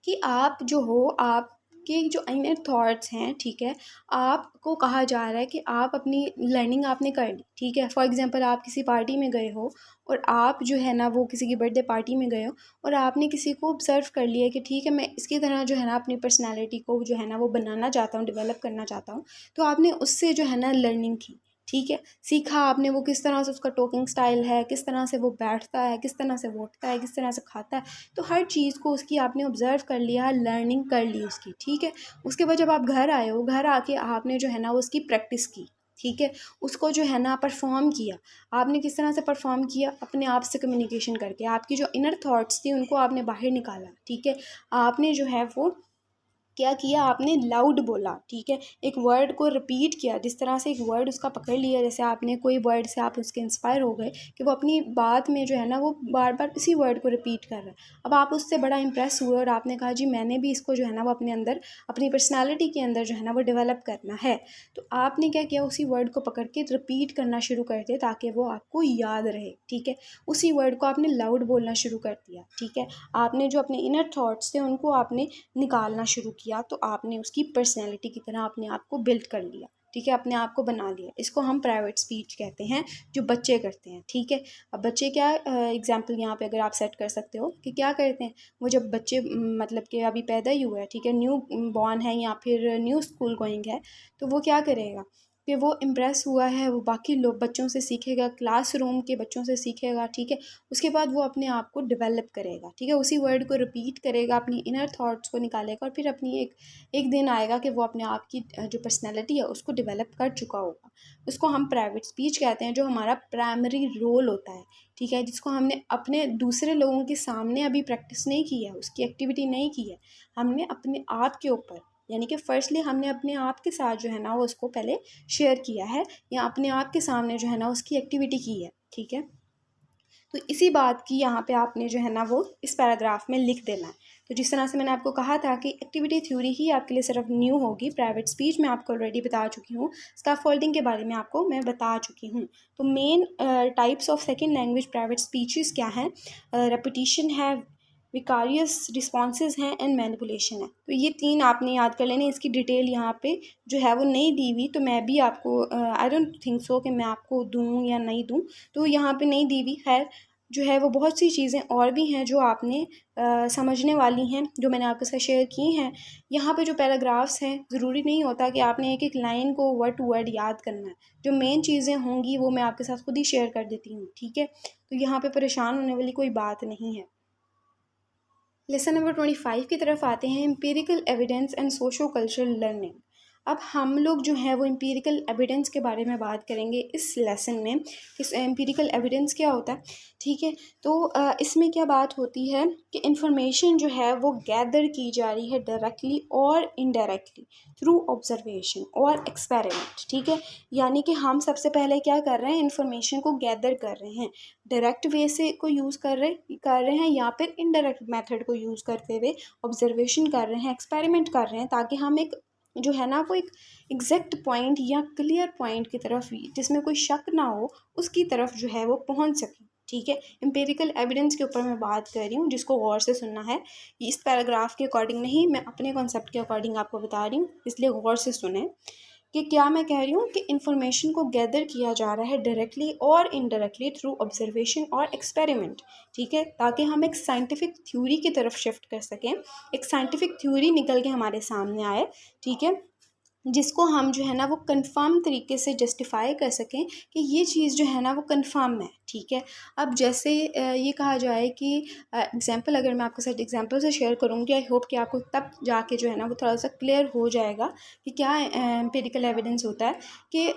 कि आप जो हो, आपके जो इनर थॉट्स हैं, ठीक है, आपको कहा जा रहा है कि आप अपनी लर्निंग आपने कर ली, ठीक है। फॉर एग्जांपल आप किसी पार्टी में गए हो और आप जो है ना वो किसी की बर्थडे पार्टी में गए हो और आपने किसी को ऑब्जर्व कर लिया कि ठीक है मैं इसकी तरह जो है ना अपनी पर्सनैलिटी को जो है ना वो बनाना चाहता हूँ, डेवलप करना चाहता हूँ। तो आपने उससे जो है ना लर्निंग की, ठीक है, सीखा आपने वो किस तरह से उसका टॉकिंग स्टाइल है, किस तरह से वो बैठता है, किस तरह से वो उठता है, किस तरह से खाता है। तो हर चीज़ को उसकी आपने ऑब्ज़र्व कर लिया, लर्निंग कर ली उसकी, ठीक है। उसके बाद जब आप घर आए हो, घर आके आपने जो है ना उसकी प्रैक्टिस की, ठीक है, उसको जो है ना परफॉर्म किया। आपने किस तरह से परफॉर्म किया? अपने आप से कम्युनिकेशन करके, आपकी जो इनर थॉट्स थी उनको आपने बाहर निकाला, ठीक है। आपने जो है वो क्या किया, आपने लाउड बोला, ठीक है, एक वर्ड को रिपीट किया, जिस तरह से एक वर्ड उसका पकड़ लिया, जैसे आपने कोई वर्ड से आप उसके इंस्पायर हो गए कि वो अपनी बात में जो है ना वो बार बार इसी वर्ड को रिपीट कर रहा है। अब आप उससे बड़ा इंप्रेस हुए और आपने कहा जी मैंने भी इसको जो है ना वो अपने अंदर, अपनी पर्सनैलिटी के अंदर जो है ना वो डेवलप करना है। तो आपने क्या किया, उसी वर्ड को पकड़ के रिपीट करना शुरू कर दिया ताकि वो आपको याद रहे, ठीक है। उसी वर्ड को आपने लाउड बोलना शुरू कर दिया, ठीक है। आपने जो अपने इनर थॉट्स थे उनको आपने निकालना शुरू किया, तो आपने उसकी पर्सनैलिटी की तरह अपने आप को बिल्ड कर लिया, ठीक है, अपने आप को बना लिया। इसको हम प्राइवेट स्पीच कहते हैं, जो बच्चे करते हैं, ठीक है। अब बच्चे क्या एग्जांपल यहाँ पे अगर आप सेट कर सकते हो कि क्या करते हैं, वो जब बच्चे मतलब कि अभी पैदा ही हुआ है, ठीक है, न्यू बॉर्न है या फिर न्यू स्कूल गोइंग है, तो वो क्या करेगा कि वो इम्प्रेस हुआ है, वो बाकी लोग बच्चों से सीखेगा, क्लासरूम के बच्चों से सीखेगा, ठीक है। उसके बाद वो अपने आप को डेवलप करेगा, ठीक है, उसी वर्ड को रिपीट करेगा, अपनी इनर थॉट्स को निकालेगा और फिर अपनी एक दिन आएगा कि वो अपने आप की जो पर्सनैलिटी है उसको डेवलप कर चुका होगा। उसको हम प्राइवेट स्पीच कहते हैं, जो हमारा प्राइमरी रोल होता है, ठीक है, जिसको हमने अपने दूसरे लोगों के सामने अभी प्रैक्टिस नहीं की है, उसकी एक्टिविटी नहीं की है, हमने अपने आप के ऊपर, यानी कि फर्स्टली हमने अपने आप के साथ जो है ना वो उसको पहले शेयर किया है, या अपने आप के सामने जो है ना उसकी एक्टिविटी की है, ठीक है। तो इसी बात की यहाँ पे आपने जो है ना वो इस पैराग्राफ में लिख देना है। तो जिस तरह से मैंने आपको कहा था कि एक्टिविटी थ्योरी ही आपके लिए सिर्फ न्यू होगी, प्राइवेट स्पीच मैं आपको ऑलरेडी बता चुकी हूँ, स्कैफोल्डिंग के बारे में आपको मैं बता चुकी हूँ। तो main types of second language private speeches क्या हैं, रेपिटिशन है, विकारियस रिस्पॉन्सेज हैं एंड मैनिपुलेशन है। तो ये तीन आपने याद कर लेने। इसकी डिटेल यहाँ पे जो है वो नहीं दी हुई, तो मैं भी आपको आई डोंट थिंक सो कि मैं आपको दूँ या नहीं दूँ, तो यहाँ पे नहीं दी हुई। खैर जो है वो बहुत सी चीज़ें और भी हैं जो आपने समझने वाली हैं, जो मैंने आपके साथ शेयर की हैं। यहाँ पे जो पैराग्राफ्स हैं, ज़रूरी नहीं होता कि आपने एक एक लाइन को वर्ड टू वर्ड याद करना है। जो मेन चीज़ें होंगी वो मैं आपके साथ खुद ही शेयर कर देती हूँ, ठीक है। तो यहाँ पे परेशान होने वाली कोई बात नहीं है। लेसन नंबर 25 की तरफ आते हैं, empirical evidence and socio cultural learning. अब हम लोग जो है वो एम्पिरिकल एविडेंस के बारे में बात करेंगे इस लेसन में। इस एम्पिरिकल एविडेंस क्या होता है, ठीक है। तो इसमें क्या बात होती है कि इंफॉर्मेशन जो है वो गैदर की जा रही है डायरेक्टली और इनडायरेक्टली थ्रू ऑब्जर्वेशन और एक्सपेरिमेंट, ठीक है। यानी कि हम सबसे पहले क्या कर रहे हैं, इंफॉर्मेशन को गैदर कर रहे हैं, डायरेक्ट वे से को यूज़ कर रहे हैं या फिर इनडायरेक्ट मेथड को यूज़ करते हुए ऑब्जर्वेशन कर रहे हैं, एक्सपेरिमेंट कर रहे हैं, ताकि हम एक जो है ना वो एक एग्जैक्ट पॉइंट या क्लियर पॉइंट की तरफ, जिसमें कोई शक ना हो, उसकी तरफ जो है वो पहुंच सके, ठीक है। एम्पिरिकल एविडेंस के ऊपर मैं बात कर रही हूँ, जिसको गौर से सुनना है। इस पैराग्राफ के अकॉर्डिंग नहीं, मैं अपने कॉन्सेप्ट के अकॉर्डिंग आपको बता रही हूँ, इसलिए गौर से सुने कि क्या मैं कह रही हूँ कि इन्फॉर्मेशन को गैदर किया जा रहा है डायरेक्टली और इनडायरेक्टली थ्रू ऑब्जर्वेशन और एक्सपेरिमेंट, ठीक है, ताकि हम एक साइंटिफिक थ्योरी की तरफ शिफ्ट कर सकें, एक साइंटिफिक थ्योरी निकल के हमारे सामने आए, ठीक है, जिसको हम जो है ना वो कंफर्म तरीके से जस्टिफाई कर सकें कि ये चीज़ जो है ना वो कंफर्म है, ठीक है। अब जैसे ये कहा जाए कि एग्जांपल अगर मैं आपके साथ एग्जांपल से शेयर करूँगी, आई होप कि आपको तब जाके जो है ना वो थोड़ा सा क्लियर हो जाएगा कि क्या एम्पिरिकल एविडेंस होता है। कि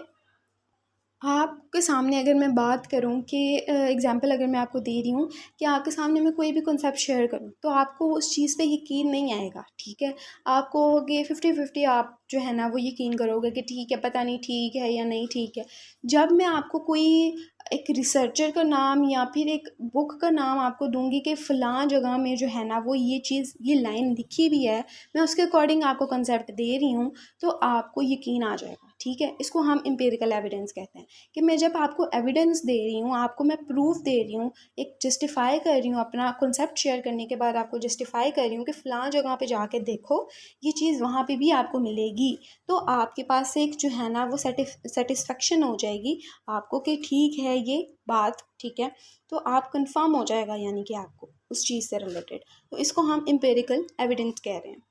आपके सामने अगर मैं बात करूं कि एग्ज़ाम्पल अगर मैं आपको दे रही हूँ कि आपके सामने मैं कोई भी कॉन्सेप्ट शेयर करूं तो आपको उस चीज़ पे यकीन नहीं आएगा, ठीक है। आप कहोगे 50-50, आप जो है ना वो यकीन करोगे कि ठीक है, पता नहीं ठीक है या नहीं ठीक है। जब मैं आपको कोई एक रिसर्चर का नाम या फिर एक बुक का नाम आपको दूंगी कि फ़लाँ जगह में जो है ना वो ये चीज़, ये लाइन लिखी भी है, मैं उसके अकॉर्डिंग आपको कंसेप्ट दे रही हूँ, तो आपको यकीन आ जाएगा, ठीक है। इसको हम एम्पिरिकल एविडेंस कहते हैं कि मैं जब आपको एविडेंस दे रही हूँ, आपको मैं प्रूफ दे रही हूँ, एक जस्टिफाई कर रही हूँ, अपना कॉन्सेप्ट शेयर करने के बाद आपको जस्टिफाई कर रही हूँ कि फ़लाँ जगह पे जाके देखो, ये चीज़ वहाँ पे भी आपको मिलेगी, तो आपके पास एक जो है ना वो सेटिस्फेक्शन हो जाएगी आपको कि ठीक है ये बात, ठीक है। तो आप कंफर्म हो जाएगा यानी कि आपको उस चीज़ से रिलेटेड, तो इसको हम एम्पिरिकल एविडेंस कह रहे हैं।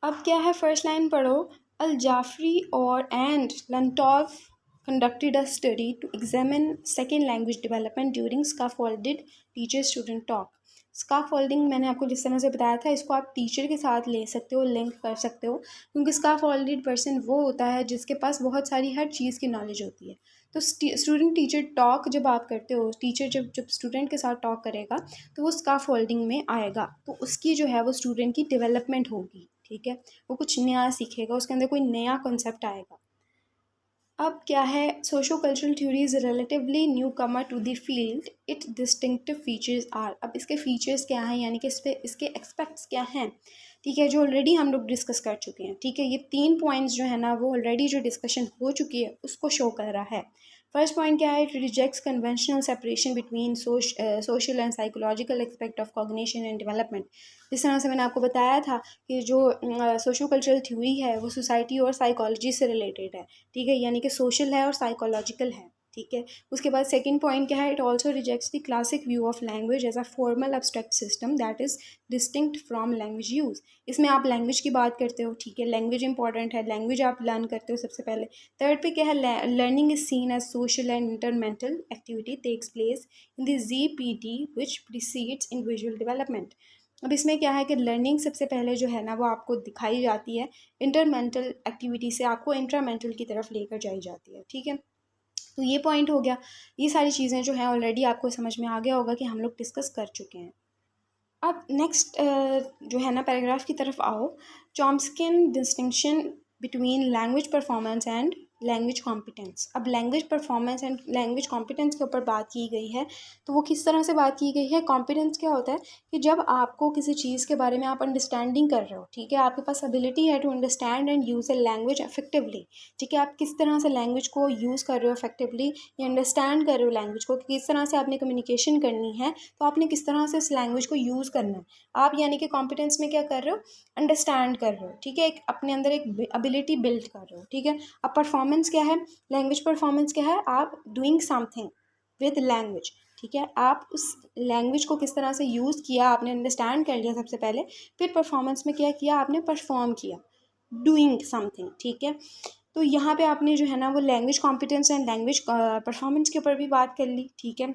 अब क्या है, फर्स्ट लाइन पढ़ो। अल जाफरी और and लंटॉफ conducted a study to examine second language development during scaffolded teacher student talk. Scaffolding मैंने आपको जिस तरह से बताया था, इसको आप टीचर के साथ ले सकते हो, लिंक कर सकते हो, क्योंकि स्काफोल्डेड पर्सन वो होता है जिसके पास बहुत सारी हर चीज़ की नॉलेज होती है। तो स्टूडेंट टीचर टॉक जब आप करते हो, टीचर जब जब स्टूडेंट के साथ टॉक करेगा तो वो स्काफोल्डिंग में आएगा, तो उसकी जो है वो स्टूडेंट की डेवलपमेंट होगी, ठीक है। वो कुछ नया सीखेगा, उसके अंदर कोई नया कॉन्सेप्ट आएगा। अब क्या है, socio cultural theory is relatively newcomer to the field, it distinctive features are. अब इसके फीचर्स क्या हैं, यानी कि इस पे इसके एक्सपेक्ट्स क्या हैं, ठीक है, जो ऑलरेडी हम लोग डिस्कस कर चुके हैं, ठीक है। ये 3 पॉइंट्स जो है ना वो ऑलरेडी जो डिस्कशन हो चुकी है उसको शो कर रहा है। फर्स्ट पॉइंट क्या है, it rejects conventional separation between social and psychological aspect of cognition and development. जिस तरह से मैंने आपको बताया था कि जो सोशो कल्चरल थ्योरी है वो सोसाइटी और साइकोलॉजी से रिलेटेड है, ठीक है, यानी कि सोशल है और साइकोलॉजिकल है, ठीक है। उसके बाद सेकंड पॉइंट क्या है, it also rejects the classic view of language as a formal abstract system that is distinct from language use. इसमें आप लैंग्वेज की बात करते हो, ठीक है, लैंग्वेज इंपॉर्टेंट है, लैंग्वेज आप लर्न करते हो सबसे पहले। थर्ड पे क्या है, learning is seen as social and intermental activity takes place in the ZPD which precedes individual development. अब इसमें क्या है कि लर्निंग सबसे पहले जो है ना वो आपको दिखाई जाती है, इंटरमेंटल एक्टिविटी से आपको इंट्रामेंटल की तरफ लेकर जाई जाती है, ठीक है। तो ये पॉइंट हो गया। ये सारी चीज़ें जो हैं ऑलरेडी आपको समझ में आ गया होगा कि हम लोग डिस्कस कर चुके हैं। अब नेक्स्ट जो है ना पैराग्राफ की तरफ आओ। Chomskyan distinction between language performance and language competence. अब language performance and language competence के ऊपर बात की गई है, तो वो किस तरह से बात की गई है। कॉम्पिटेंस क्या होता है कि जब आपको किसी चीज़ के बारे में आप अंडरस्टैंडिंग कर रहे हो, ठीक है, आपके पास एबिलिटी है to understand and use a language effectively, ठीक है, आप किस तरह से लैंग्वेज को यूज़ कर रहे हो इफेक्टिवली, या अंडरस्टैंड कर रहे हो लैंग्वेज को, किस तरह से आपने कम्युनिकेशन करनी है, तो आपने किस तरह से इस लैंग्वेज को यूज़ करना है। आप यानी कि कॉम्पिटेंस में क्या कर रहे हो, अंडरस्टैंड कर रहे हो, ठीक है, एक अपने अंदर एक एबिलिटी बिल्ड कर रहे हो, ठीक है। अब परफॉर्मेंस क्या है, लैंग्वेज परफॉर्मेंस क्या है, आप डूइंग समथिंग विद लैंग्वेज, ठीक है, आप उस लैंग्वेज को किस तरह से यूज़ किया, आपने अंडरस्टैंड कर लिया सबसे पहले, फिर परफॉर्मेंस में क्या किया, आपने परफॉर्म किया, डूइंग समथिंग, ठीक है। तो यहाँ पे आपने जो है ना वो language competence and language performance के ऊपर भी बात कर ली, ठीक है।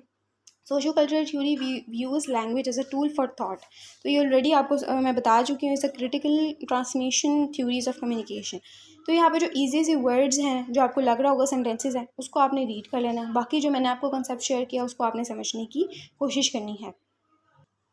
Socio cultural theory views language as a tool for thought. तो ये ऑलरेडी आपको मैं बता चुकी हूँ, इस a critical transmission theories of communication. तो यहाँ पे जो ईजी से वर्ड्स हैं जो आपको लग रहा होगा सेंटेंसेस हैं, उसको आपने रीड कर लेना है, बाकी जो मैंने आपको कंसेप्ट शेयर किया उसको आपने समझने की कोशिश करनी है।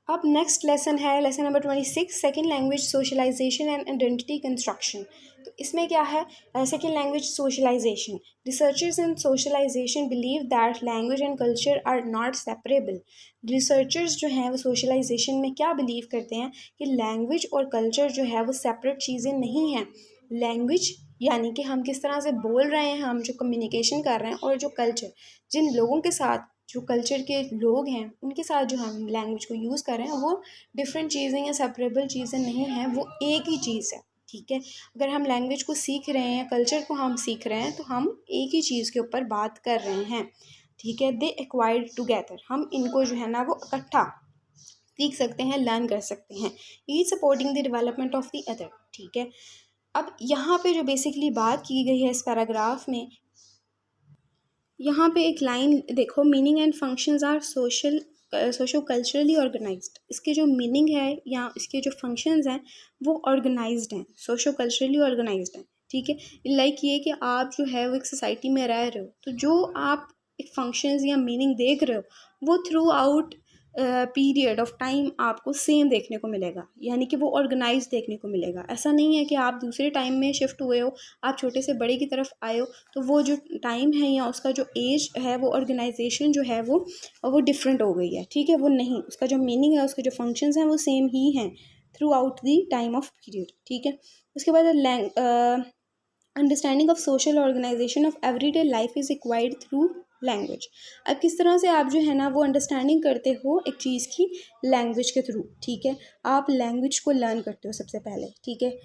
अब नेक्स्ट लेसन है lesson number 26, second language socialisation and identity construction. तो इसमें क्या है, second language socialisation. Researchers in socialisation believe that language and culture are not separable. Researchers जो हैं वो सोशलाइजेशन में क्या बिलीव करते हैं कि लैंग्वेज और कल्चर जो है वो सेपरेट चीज़ें नहीं हैं। लैंग्वेज यानी कि हम किस तरह से बोल रहे हैं, हम जो कम्युनिकेशन कर रहे हैं, और जो कल्चर, जिन लोगों के साथ, जो कल्चर के लोग हैं उनके साथ जो हम लैंग्वेज को यूज़ कर रहे हैं, वो डिफरेंट चीज़ें या सेपरेबल चीज़ें नहीं हैं, वो एक ही चीज़ है, ठीक है। अगर हम लैंग्वेज को सीख रहे हैं, कल्चर को हम सीख रहे हैं, तो हम एक ही चीज़ के ऊपर बात कर रहे हैं, ठीक है। दे एक्वायर्ड टुगेदर, हम इनको जो है ना वो इकट्ठा सीख सकते हैं, लर्न कर सकते हैं, each supporting the development of the other, ठीक है। अब यहाँ पे जो बेसिकली बात की गई है इस पैराग्राफ में, यहाँ पे एक लाइन देखो, meaning and functions are socio culturally organised. इसके जो मीनिंग है या इसके जो फंक्शंस हैं वो ऑर्गेनाइज्ड हैं, सोशो कल्चरली ऑर्गेनाइज्ड हैं, ठीक है। लाइक ये कि आप जो है वो एक सोसाइटी में रह रहे हो, तो जो आप एक फंक्शंस या मीनिंग देख रहे हो वो through out period of time आपको सेम देखने को मिलेगा, यानी कि वो ऑर्गेनाइज देखने को मिलेगा। ऐसा नहीं है कि आप दूसरे टाइम में शिफ्ट हुए हो, आप छोटे से बड़े की तरफ आए हो तो वो जो टाइम है या उसका जो एज है, वो ऑर्गेनाइजेशन जो है वो डिफरेंट हो गई है। ठीक है, वो नहीं, उसका जो मीनिंग है, उसके जो फंक्शंस हैं वो सेम ही हैं throughout the time of period. ठीक है। उसके बाद understanding of social organisation of everyday life is acquired through language. अब किस तरह से आप जो है ना वो अंडरस्टैंडिंग करते हो एक चीज़ की, लैंग्वेज के थ्रू। ठीक है, आप लैंग्वेज को लर्न करते हो सबसे पहले। ठीक है।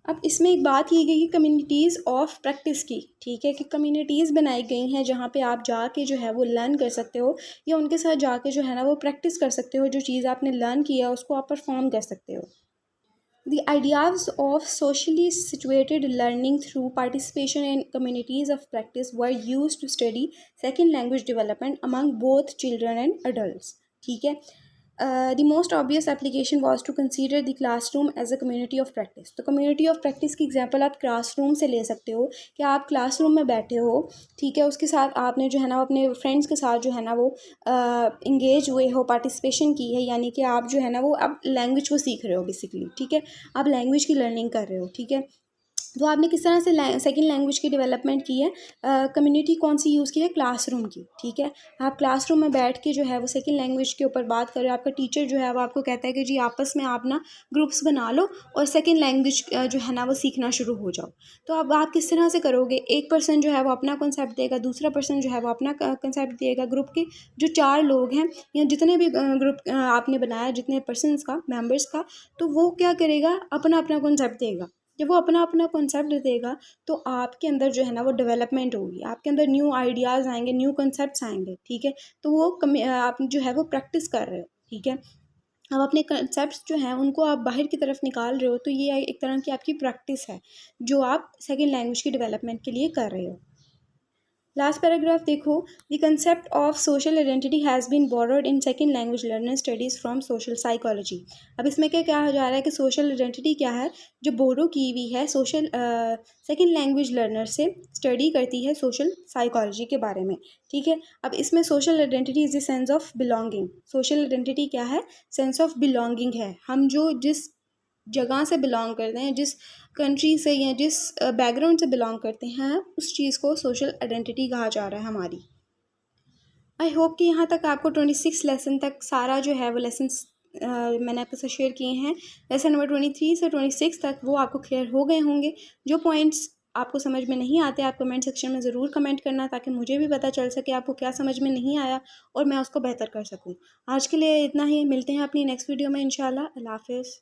अब इसमें एक बात की गई है कम्युनिटीज़ ऑफ प्रैक्टिस की। ठीक है, कि कम्युनिटीज़ बनाई गई हैं जहाँ पे आप जाके जो है वो लर्न कर सकते हो, या उनके साथ जाके जो है ना वो प्रैक्टिस कर सकते हो, जो चीज़ आपने लर्न किया उसको आप परफॉर्म कर सकते हो। The ideas of socially situated learning through participation in communities of practice were used to study second language development among both children and adults. ठीक है। The most obvious application was to consider the classroom as a community of practice. तो community of practice की example आप classroom से ले सकते हो कि आप क्लासरूम में बैठे हो। ठीक है, उसके साथ आपने जो है ना अपने फ्रेंड्स के साथ जो है ना वो इंगेज हुए हो, पार्टिसिपेशन की है, यानी कि आप जो है ना वो अब लैंग्वेज को सीख रहे हो बेसिकली। ठीक है, आप लैंग्वेज की लर्निंग कर रहे हो। ठीक है, तो आपने किस तरह से सेकंड लैंग्वेज की डेवलपमेंट की है, कम्युनिटी कौन सी यूज़ की है, क्लासरूम की। ठीक है, आप क्लासरूम में बैठ के जो है वो सेकंड लैंग्वेज के ऊपर बात कर रहे हो। आपका टीचर जो है वो आपको कहता है कि जी आपस में आप ना ग्रुप्स बना लो और सेकंड लैंग्वेज जो है ना वो सीखना शुरू हो जाओ। तो अब आप किस तरह से करोगे, एक पर्सन जो है वो अपना कॉन्सेप्ट देगा, दूसरा पर्सन जो है वो अपना कॉन्सेप्ट देगा। ग्रुप के जो 4 लोग हैं या जितने भी ग्रुप आपने बनाया, जितने पर्सनस का, मेंबर्स का, तो वो क्या करेगा, अपना अपना कॉन्सेप्ट देगा। जब वो अपना अपना कॉन्सेप्ट देगा तो आपके अंदर जो है ना वो डेवलपमेंट होगी, आपके अंदर न्यू आइडियाज़ आएंगे, न्यू कॉन्सेप्ट्स आएंगे। ठीक है, तो वो आप जो है वो प्रैक्टिस कर रहे हो। ठीक है, अब अपने कॉन्सेप्ट्स जो हैं उनको आप बाहर की तरफ निकाल रहे हो, तो ये एक तरह की आपकी प्रैक्टिस है जो आप सेकेंड लैंग्वेज की डेवलपमेंट के लिए कर रहे हो। लास्ट पैराग्राफ देखो, the concept of social identity has been borrowed in second language learner studies from social psychology. अब इसमें क्या कहा जा रहा है कि सोशल आइडेंटिटी क्या है, जो बोरो की हुई है सोशल सेकेंड लैंग्वेज लर्नर से स्टडी करती है सोशल साइकोलॉजी के बारे में। ठीक है, अब इसमें social identity is the sense of belonging. Social identity क्या है, सेंस ऑफ बिलोंगिंग है। हम जो जिस जगह से बिलोंग करते हैं, जिस कंट्री से या जिस बैकग्राउंड से बिलोंग करते हैं, उस चीज़ को सोशल आइडेंटिटी कहा जा रहा है हमारी। आई होप कि यहाँ तक आपको 26 लेसन तक सारा जो है वो लेसन्स मैंने आपके साथ शेयर किए हैं। लेसन नंबर 23 से 26 तक वो आपको क्लियर हो गए होंगे। जो पॉइंट्स आपको समझ में नहीं आते आप कमेंट सेक्शन में ज़रूर कमेंट करना, ताकि मुझे भी पता चल सके आपको क्या समझ में नहीं आया और मैं उसको बेहतर कर सकूँ। आज के लिए इतना ही, मिलते हैं अपनी नेक्स्ट वीडियो में इंशाल्लाह। अल्लाह हाफ़िज़।